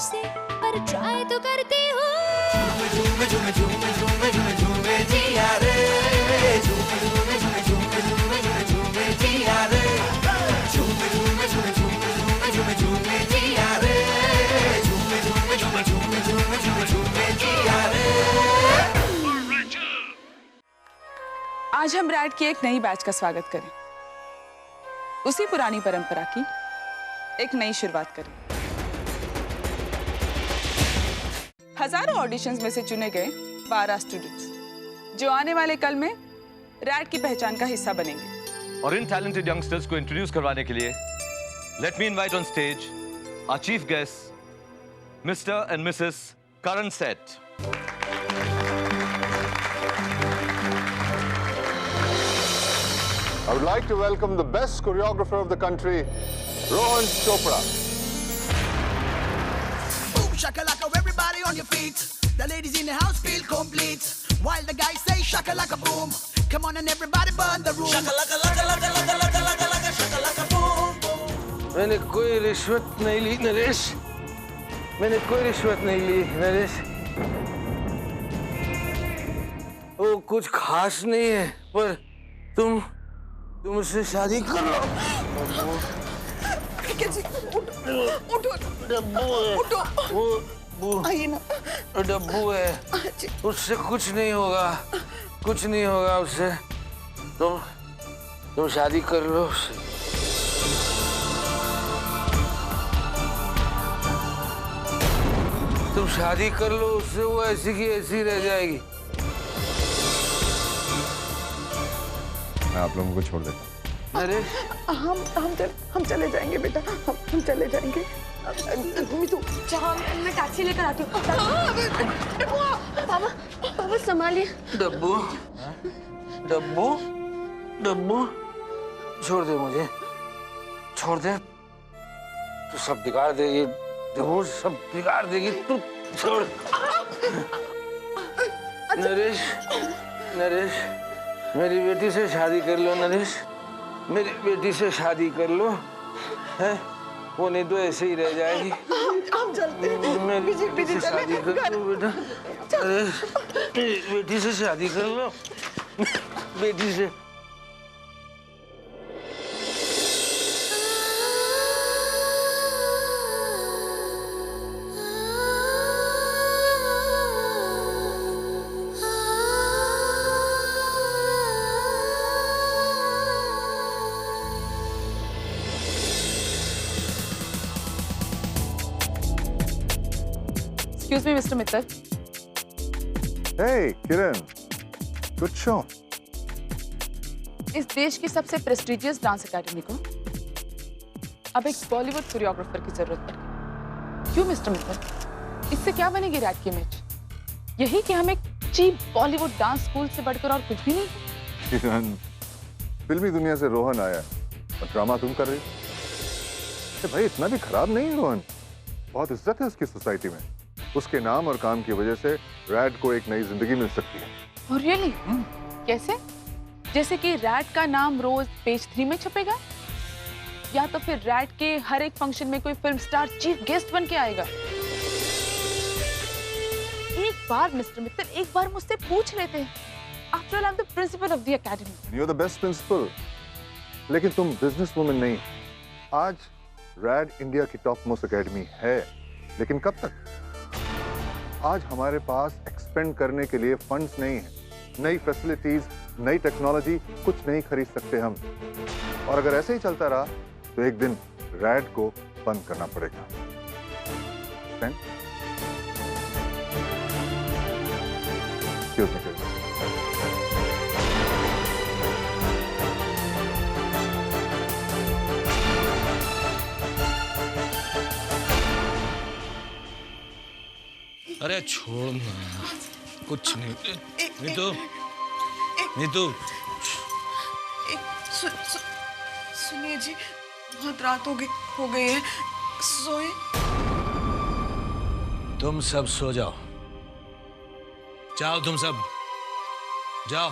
से, पर ट्राई तो करती हूँ। झूमे झूमे झूमे झूमे झूमे झूमे जिया रे, झूमे झूमे झूमे झूमे झूमे झूमे झूमे जिया रे, झूमे झूमे झूमे झूमे झूमे झूमे झूमे जिया रे, झूमे झूमे झूमे झूमे झूमे झूमे झूमे जिया रे। आज हम रैड की एक नई बैच का स्वागत करें, उसी पुरानी परंपरा की एक नई शुरुआत करें। हजारों ऑडिशंस में से चुने गए 12 स्टूडेंट्स जो आने वाले कल में रैड की पहचान का हिस्सा बनेंगे। और इन टैलेंटेड यंगस्टर्स को इंट्रोड्यूस करवाने के लिए let me invite on stage our chief guest Mr and Mrs Karan Seth. I would like to welcome the best choreographer of the country, Rohan Chopra. Boom shakalaka, everybody on your feet. The ladies in the house feel complete. While the guys say shakalaka boom, come on and everybody burn the room. Shakalaka laka laka laka laka laka laka shakalaka boom boom. मैंने कोई रिश्वत नहीं ली नरेश, मैंने कोई रिश्वत नहीं ली नरेश। वो कुछ खास नहीं है, पर तुम उससे शादी कर लो। उठो, डब्बू आइए ना। डब्बू है, उससे कुछ नहीं होगा, कुछ नहीं होगा उससे। तुम शादी कर लो उससे। तुम शादी कर लो उससे, वो ऐसी की ऐसी रह जाएगी। मैं आप लोगों को छोड़ देता हूँ। अरे हम चले जाएंगे बेटा, हम चले जाएंगे। मीतू जहाँ मैं टैक्सी लेकर आती हूँ। पापा संभालिए। डब्बू डब्बू डब्बू छोड़ दे मुझे, छोड़ दे। तू सब बिगाड़ देगी, डब्बू सब बिगाड़ देगी तू, छोड़। नरेश नरेश मेरी बेटी से शादी कर लो नरेश, मेरी बेटी से शादी कर लो, है वो नहीं तो ऐसे ही रह जाएगी। हम चलते हैं। मेरी बेटी से शादी कर लो बेटा, नरेश मेरी बेटी से शादी कर लो, बेटी से। Excuse me, Mr. Mittal. Hey, Kiran. Good show. इस देश की सबसे प्रेस्टिजियस डांस एकेडमी को अब एक बॉलीवुड कोरियोग्राफर की जरूरत पड़ेगी। क्यों मिस्टर मित्तल? इससे क्या बनेगी रैड की इमेज? यही कि हम एक चीप बॉलीवुड डांस स्कूल से बढ़कर और कुछ भी नहीं। किरण, फिल्मी दुनिया से रोहन आया और ड्रामा तुम कर रही हो। भाई इतना भी खराब नहीं है रोहन, बहुत इज्जत है उसकी सोसाइटी में। उसके नाम और काम की वजह से रैड को एक नई जिंदगी मिल सकती है। और रियली? कैसे? जैसे कि रैड का नाम रोज पेज 3 में छपेगा, या तो फिर रैड के हर एक फंक्शन में कोई फिल्म स्टार चीफ गेस्ट बन के आएगा। एक बार मिस्टर मित्तल, एक बार मुझसे पूछ लेते हैं। After all, I'm the principal of the academy. You're the best principal. लेकिन तुम बिजनेस वुमन नहीं। आज रैड इंडिया की टॉप मोस्ट एकेडमी है, लेकिन कब तक? आज हमारे पास एक्सपेंड करने के लिए फंड्स नहीं है, नई फैसिलिटीज, नई टेक्नोलॉजी कुछ नहीं खरीद सकते हम। और अगर ऐसे ही चलता रहा तो एक दिन रैड को बंद करना पड़ेगा। Excuse me, Kiran. अरे छोड़ ना, कुछ नहीं। नीतू नीतू सुनिए जी, बहुत रात हो गई है, सोए। तुम सब सो जाओ, जाओ तुम सब जाओ।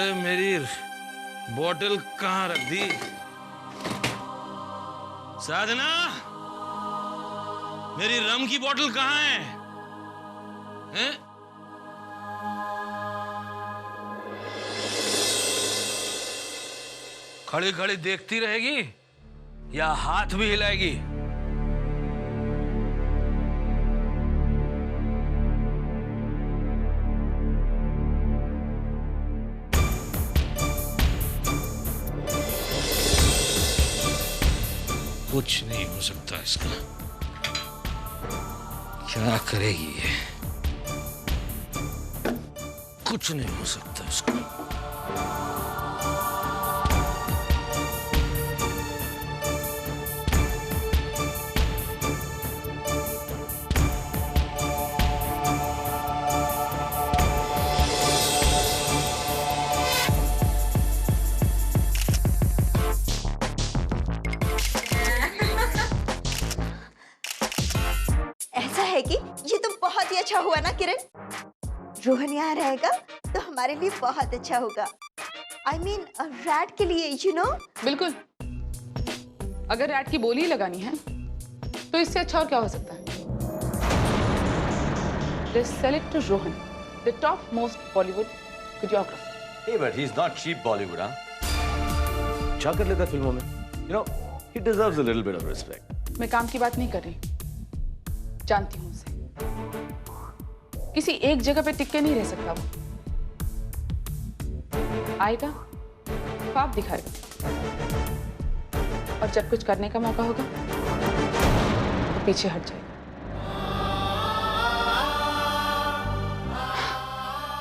अरे मेरी बोतल कहाँ रख दी? साधना, मेरी रम की बोतल कहाँ है? हैं? खड़ी खड़ी देखती रहेगी या हाथ भी हिलाएगी? कुछ नहीं हो सकता इसका। क्या करेगी ये? कुछ नहीं हो सकता इसका। है कि ये तो बहुत ही अच्छा हुआ ना किरण। रोहन यहाँ रहेगा तो हमारे लिए बहुत अच्छा होगा। I mean, रैट के लिए, you know? बिल्कुल। अगर रैट की बोली लगानी है तो इससे अच्छा और क्या हो सकता है? Let's sell it to Rohan, the top most Bollywood choreographer. Hey, but he's not cheap Bollywood, huh? अच्छा कर लेता फिल्मों में. You know, he deserves a little bit of respect. मैं काम की बात नहीं कर रही, जानती हूँ उसे। किसी एक जगह पे टिक के नहीं रह सकता वो। आएगा, ख्वाब दिखाएगा, और जब कुछ करने का मौका होगा तो पीछे हट जाएगा।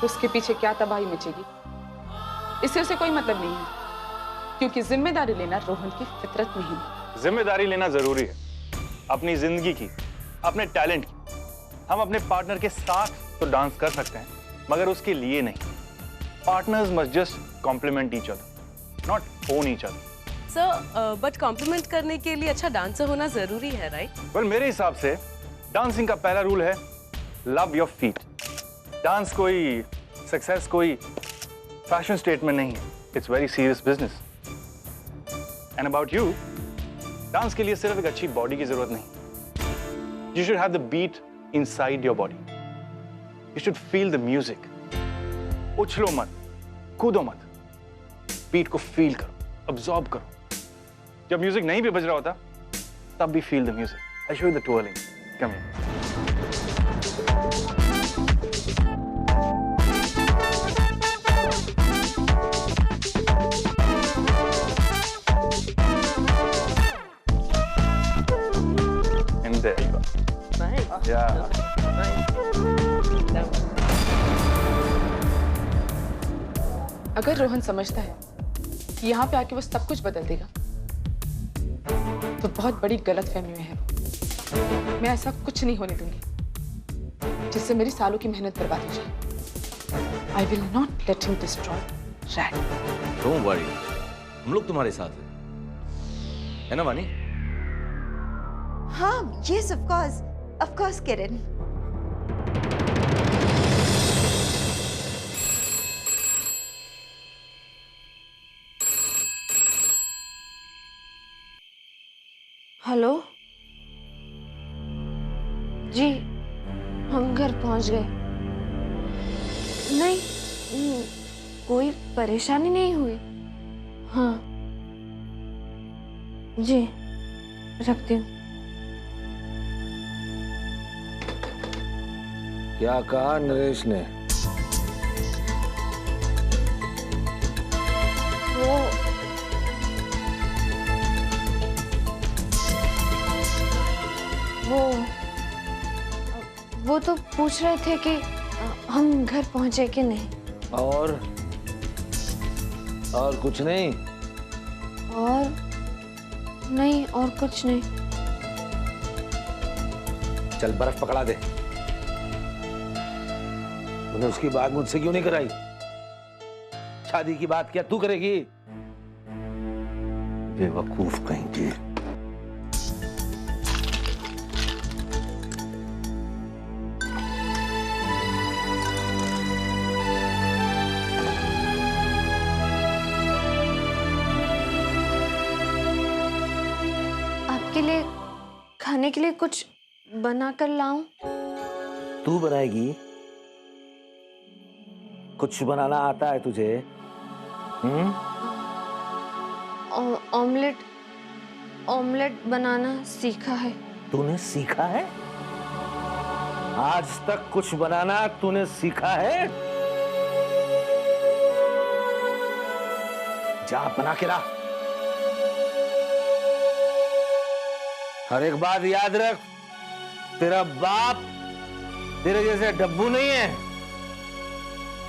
उसके पीछे क्या तबाही मचेगी इससे उसे कोई मतलब नहीं है, क्योंकि जिम्मेदारी लेना रोहन की फितरत में ही नहीं। जिम्मेदारी लेना जरूरी है, अपनी जिंदगी की, अपने टैलेंट की। हम अपने पार्टनर के साथ तो डांस कर सकते हैं, मगर उसके लिए नहीं। Partners must just compliment each other, not own each other. Sir, but compliment करने के लिए अच्छा डांसर होना जरूरी है, राइट? वेल, मेरे हिसाब से डांसिंग का पहला रूल है लव योर फीट। डांस कोई सक्सेस, कोई फैशन स्टेटमेंट नहीं है, it's very serious business. And about you, dance के लिए सिर्फ एक अच्छी बॉडी की जरूरत नहीं, you should have the beat inside your body. You should feel the music. उछलो मत, कूदो मत, बीट को फील करो, अब्सॉर्ब करो। जब म्यूजिक नहीं भी बज रहा होता, तब भी feel the music. I show you the twirling. Come here. And there you go. Nice. Yeah. अगर रोहन समझता है कि यहाँ पे आके वो सब कुछ बदल देगा, तो बहुत बड़ी गलतफहमी में है वो। मैं ऐसा कुछ नहीं होने दूंगी जिससे मेरी सालों की मेहनत बर्बाद हो जाए। I will not let him destroy Rad. Don't worry, हम लोग तुम्हारे साथ हैं, है ना वानी? हाँ, yes, of course, Kiran. Hello जी, हम घर पहुंच गए। नहीं, कोई परेशानी नहीं हुई। हाँ जी, रखती हूँ। क्या कहा नरेश ने? वो तो पूछ रहे थे कि हम घर पहुंचे कि नहीं। और कुछ नहीं? और नहीं, और कुछ नहीं। चल बर्फ पकड़ा दे। तूने उसकी बात मुझसे क्यों नहीं कराई? शादी की बात क्या तू करेगी? बेवकूफ कहीं की। खाने के लिए कुछ बना कर लाऊं? तू बनाएगी? कुछ बनाना आता है तुझे? ऑमलेट ऑमलेट बनाना सीखा है। तूने सीखा है? आज तक कुछ बनाना तूने सीखा है? जा बना के ला। हर एक बात याद रख, तेरा बाप तेरे जैसे डब्बू नहीं है।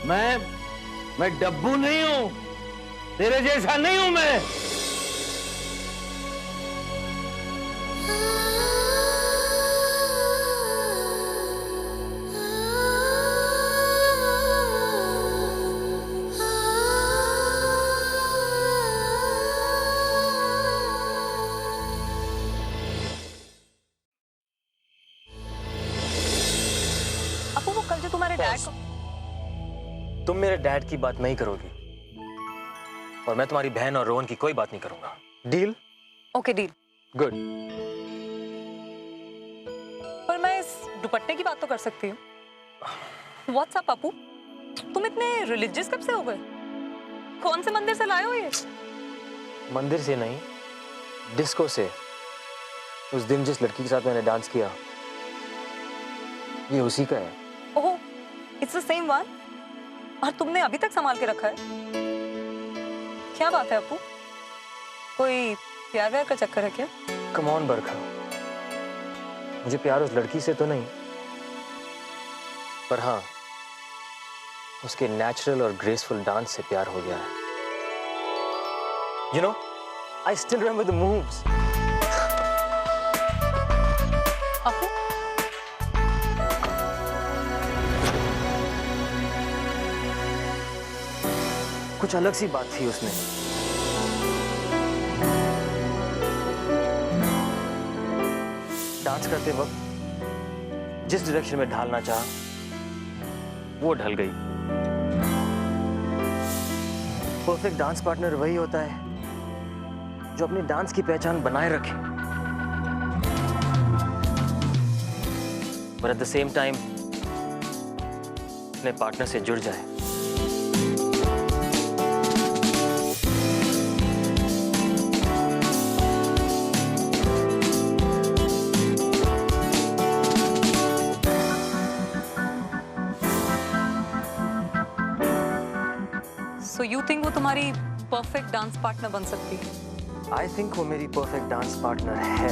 मैं डब्बू नहीं हूं, तेरे जैसा नहीं हूं मैं। अपू वो कल जो तुम्हारे डैड को तुम मेरे डैड की बात नहीं करोगी और मैं तुम्हारी बहन और रोहन की कोई बात नहीं करूंगा। डील? Okay deal. गुड। पर मैं इस दुपट्टे की बात तो कर सकती हूँ। व्हाट्सअप अपू, तुम इतने रिलीजियस कब से हो गए? कौन से मंदिर से लाए हो ये? मंदिर से नहीं, डिस्को से। उस दिन जिस लड़की के साथ मैंने डांस किया, ये उसी का है। ओह, इट्स द सेम वन। और तुमने अभी तक संभाल के रखा है? क्या बात है अपू? कोई प्यार व्यार का चक्कर है क्या? कम ऑन बरखा, मुझे प्यार उस लड़की से तो नहीं, पर हाँ उसके नेचुरल और ग्रेसफुल डांस से प्यार हो गया है। You know, I still remember the moves. अपू? कुछ अलग सी बात थी उसमें। डांस करते वक्त जिस डायरेक्शन में ढालना चाहा, वो ढल गई। परफेक्ट डांस पार्टनर वही होता है जो अपनी डांस की पहचान बनाए रखे, पर एट द सेम टाइम अपने पार्टनर से जुड़ जाए। So you think वो तुम्हारी परफेक्ट डांस पार्टनर बन सकती है? I think वो मेरी परफेक्ट डांस पार्टनर है।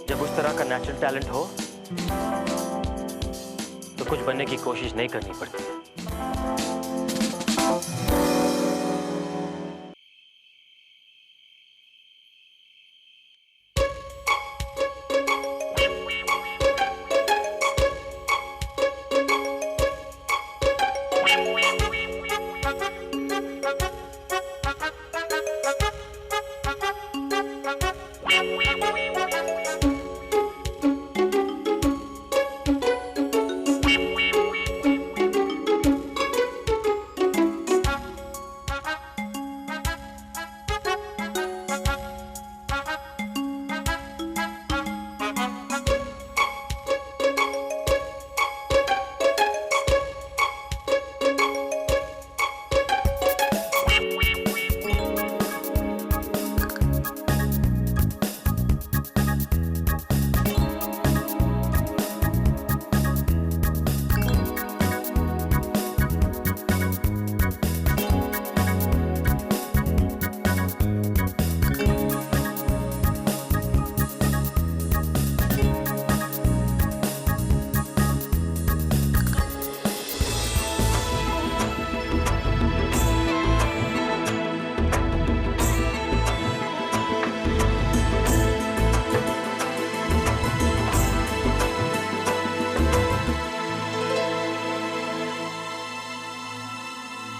जब उस तरह का नेचुरल टैलेंट हो तो कुछ बनने की कोशिश नहीं करनी पड़ती।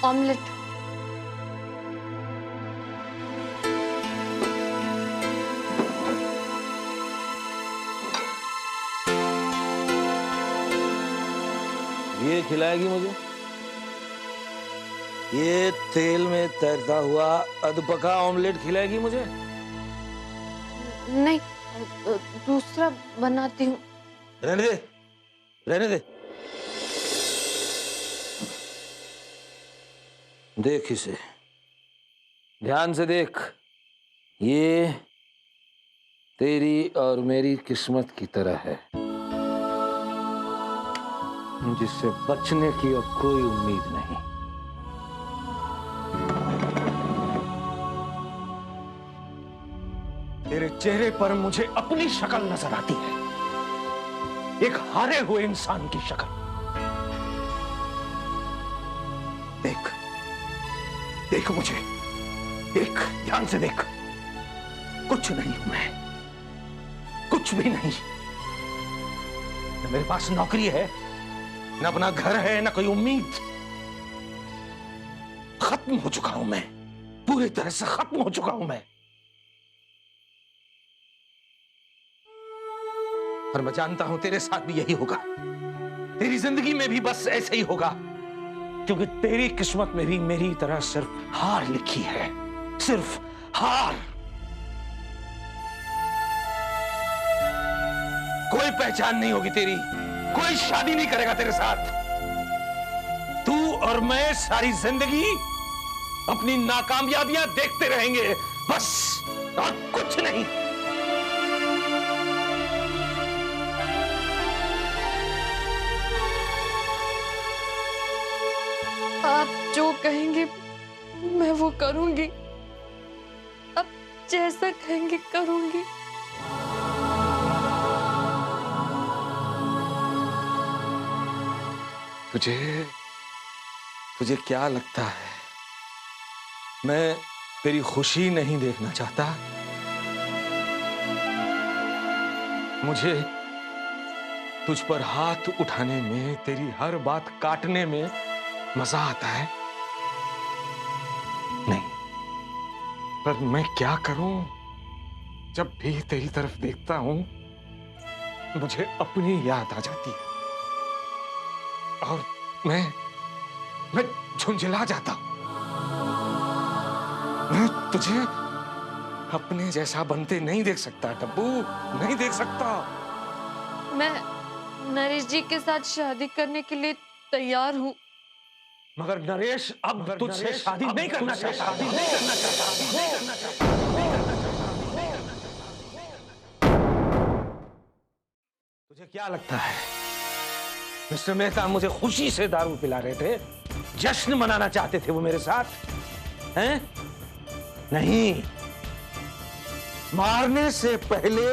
ऑमलेट। ये खिलाएगी मुझे? ये तेल में तैरता हुआ अधपका ऑमलेट खिलाएगी मुझे? नहीं, दूसरा बनाती हूँ। रहने दे, रहने दे। देख इसे, ध्यान से देख। ये तेरी और मेरी किस्मत की तरह है, जिससे बचने की अब कोई उम्मीद नहीं। तेरे चेहरे पर मुझे अपनी शक्ल नजर आती है, एक हारे हुए इंसान की शक्ल। देख, देख मुझे, देख, ध्यान से देख। कुछ नहीं हूं मैं, कुछ भी नहीं। न मेरे पास नौकरी है, न अपना घर है, न कोई उम्मीद। खत्म हो चुका हूं मैं, पूरी तरह से खत्म हो चुका हूं मैं। और मैं जानता हूं तेरे साथ भी यही होगा, तेरी जिंदगी में भी बस ऐसे ही होगा, क्योंकि तेरी किस्मत में भी मेरी तरह सिर्फ हार लिखी है, सिर्फ हार। कोई पहचान नहीं होगी तेरी, कोई शादी नहीं करेगा तेरे साथ। तू और मैं सारी जिंदगी अपनी नाकामयाबियां देखते रहेंगे, बस, और कुछ नहीं। आप जो कहेंगे मैं वो करूंगी, आप जैसा कहेंगे करूंगी। तुझे क्या लगता है मैं तेरी खुशी नहीं देखना चाहता? मुझे तुझ पर हाथ उठाने में, तेरी हर बात काटने में मजा आता है? नहीं, पर मैं क्या करूं? जब भी तेरी तरफ देखता हूं मुझे अपनी याद आ जाती है और मैं झुंझला जाता हूं। मैं तुझे अपने जैसा बनते नहीं देख सकता डब्बू, नहीं देख सकता। मैं नरेश जी के साथ शादी करने के लिए तैयार हूँ, मगर नरेश अब तुझसे शादी नहीं करना चाहता। तुझे क्या लगता है मिस्टर मेहता मुझे खुशी से दारू पिला रहे थे, जश्न मनाना चाहते थे वो मेरे साथ, हैं? नहीं, मारने से पहले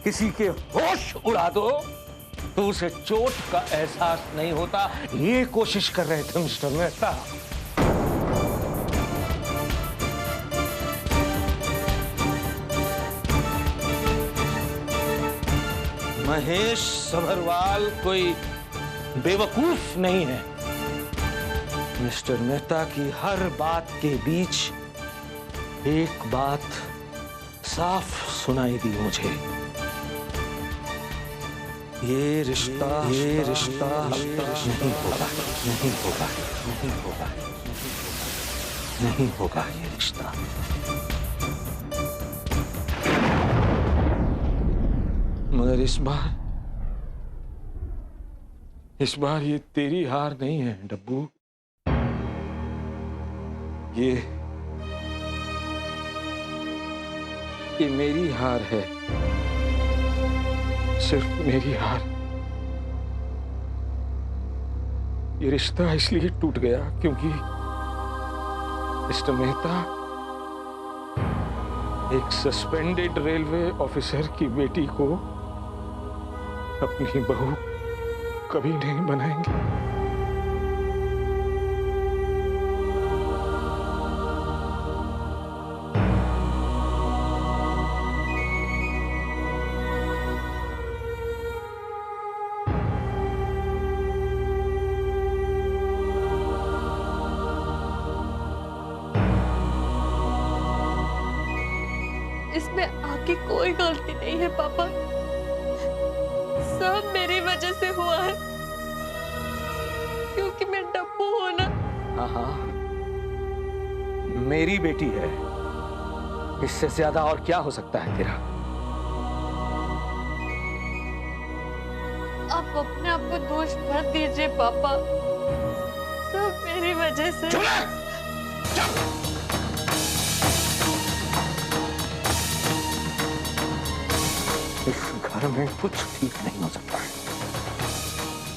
किसी के होश उड़ा दो तो उसे चोट का एहसास नहीं होता, ये कोशिश कर रहे थे मिस्टर मेहता। महेश सभरवाल कोई बेवकूफ नहीं है। मिस्टर मेहता की हर बात के बीच एक बात साफ सुनाई दी मुझे। ये रिश्ता नहीं होगा, नहीं होगा, नहीं होगा, नहीं होगा ये रिश्ता। मगर इस बार ये तेरी हार नहीं है डब्बू, ये मेरी हार है, सिर्फ मेरी हार। ये रिश्ता इसलिए टूट गया क्योंकि मिस्टर मेहता एक सस्पेंडेड रेलवे ऑफिसर की बेटी को अपनी बहू कभी नहीं बनाएंगे। इसमें आपकी कोई गलती नहीं है पापा, सब मेरी वजह से हुआ है, क्योंकि मैं डब्बू हूं ना। हाँ, मेरी बेटी है, इससे ज्यादा और क्या हो सकता है तेरा? आप अपने आप को दोष मत दीजिए पापा, सब मेरी वजह से। इस घर में कुछ ठीक नहीं हो सकता है,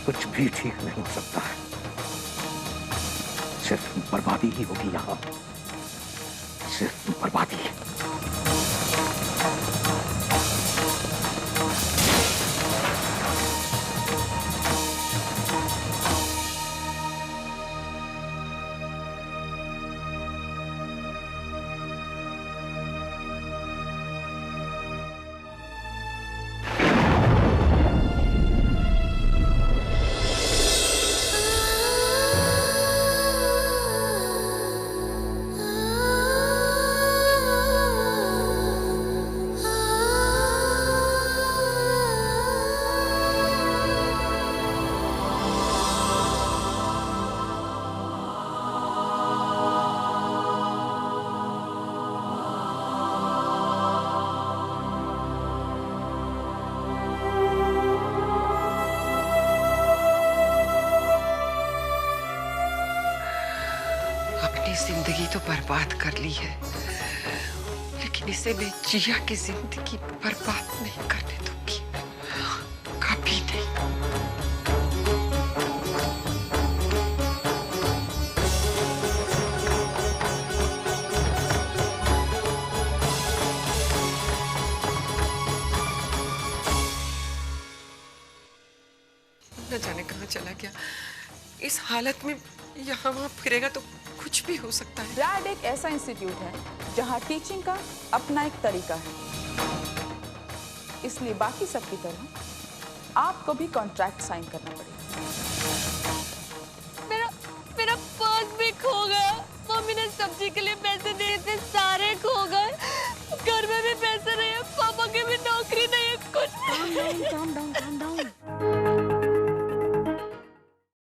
कुछ भी ठीक नहीं हो सकता है। सिर्फ बर्बादी ही होगी यहां, सिर्फ बर्बादी। जिंदगी तो बर्बाद कर ली है, लेकिन इसे मैं जिया की जिंदगी बर्बाद नहीं करने दूंगी, कभी नहीं। न जाने कहाँ चला गया, इस हालत में यहाँ वहाँ फिरेगा तो कुछ भी हो सकता है। रैड एक ऐसा इंस्टीट्यूट है जहाँ टीचिंग का अपना एक तरीका है, इसलिए बाकी सबकी तरह आपको भी कॉन्ट्रैक्ट साइन करना पड़ेगा। मेरा पर्स भी खो गया, मम्मी ने सब्जी के लिए पैसे दिए थे, सारे खो गए, घर में भी पैसे नहीं है, पापा की भी नौकरी नहीं है, कुछ नहीं। Calm down.